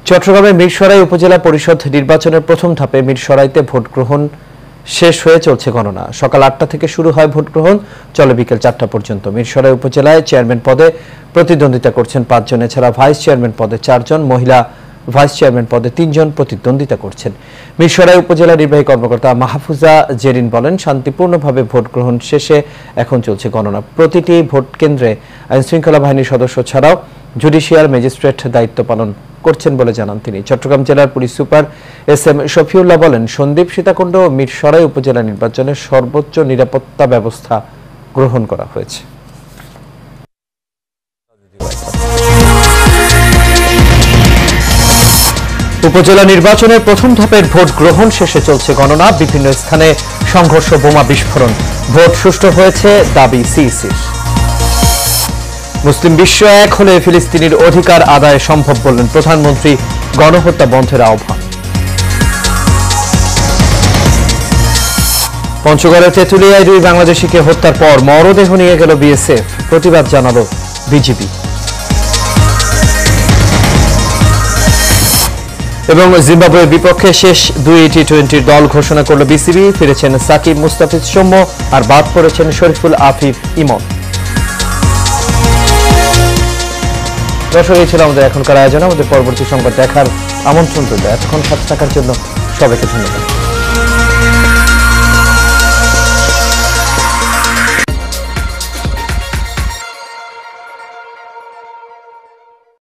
চট্টগ্রামের মিরসরাই উপজেলা পরিষদ নির্বাচনের প্রথম ধাপে মিরসরাইতে ভোট গ্রহণ শেষ হয়ে চলছে গণনা। সকাল ৮টা থেকে শুরু হয় ভোট গ্রহণ, চলে বিকেল ৪টা পর্যন্ত। মিরসরাই উপজেলায় চেয়ারম্যান পদে প্রতিদ্বন্দ্বিতা করছেন ৫ জন, এছাড়া ভাইস চেয়ারম্যান পদে ৪ জন, মহিলা ভাইস চেয়ারম্যান পদে ৩ জন প্রতিদ্বন্দ্বিতা করছেন। মিরসরাই উপজেলা নির্বাহী কর্মকর্তা মাহফুজা জেরিন বলেন, শান্তিপূর্ণভাবে ভোট গ্রহণ শেষে এখন চলছে গণনা। প্রতিটি ভোট কেন্দ্রে আইনশৃঙ্খলা বাহিনীর সদস্য ছাড়াও জুডিশিয়াল ম্যাজিস্ট্রেট দায়িত্ব পালন করছেন বলে জানান তিনি। চট্টগ্রাম জেলার পুলিশ সুপার এস.এম. শফিউল্লাহ বলেন, সন্দ্বীপ, সীতাকুণ্ড ও মিরসরাই উপজেলা নির্বাচনে সর্বোচ্চ নিরাপত্তা ব্যবস্থা গ্রহণ করা হয়েছে। উপজেলা নির্বাচনের প্রথম ধাপের ভোট গ্রহণ শেষে চলছে গণনা। বিভিন্ন স্থানে সংঘর্ষ, বোমা বিস্ফোরণ। ভোট সুষ্ঠু হয়েছে দাবি সিইসির। মুসলিম বিশ্ব এক হলে ফিলিস্তিনির অধিকার আদায় সম্ভব বললেন প্রধানমন্ত্রী। গণহত্যা বন্ধের আহ্বান। পঞ্চগড়ের তেঁতুলিয়ায় 2 বাংলাদেশিকে হত্যার পর মরদেহ নিয়ে গেল বিএসএফ। প্রতিবাদ জানালো বিজিবি। এবং জিম্বাবুয়ের বিপক্ষে শেষ 2 টি-20 দল ঘোষণা করল বিসিবি। ফিরেছেন সাকিব, মুস্তাফিজ, সৌম্য, আর বাদ পড়েছেন শরীফুল, আফিফ, ইমন। দর্শক, এই ছিল আমাদের এখনকার আয়োজন। আমাদের পরবর্তী সংবাদ দেখার আমন্ত্রণ রইল। এতক্ষণ সাথে থাকার জন্য সবাইকে ধন্যবাদ।